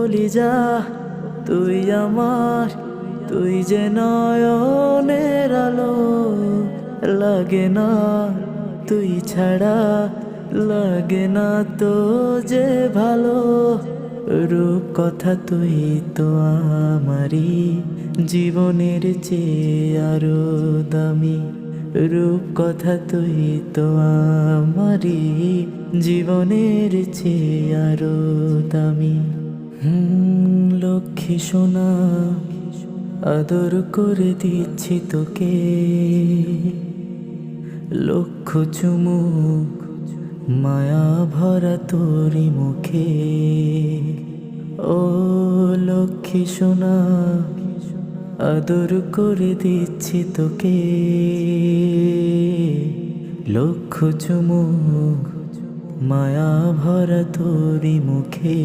কলিজা তুই আমার, তুই যে নয়নের আলো, লাগে না তুই ছাড়া, লাগে না তো যে ভালো। রূপ কথা তুই তো আমারই জীবনের চেয়ে আরো দামি, রূপ কথা তুই তো আমারই জীবনের চেয়ে আরো দামি। লক্ষ্মী সোনা আদর করে দিচ্ছি তোকে, লক্ষ চুমুক মায়া ভরা তোরি মুখে। ও লক্ষ্মী সোনা আদর করে দিচ্ছি তোকে, লক্ষ চুমুক মায়া ভরা তোরি মুখে।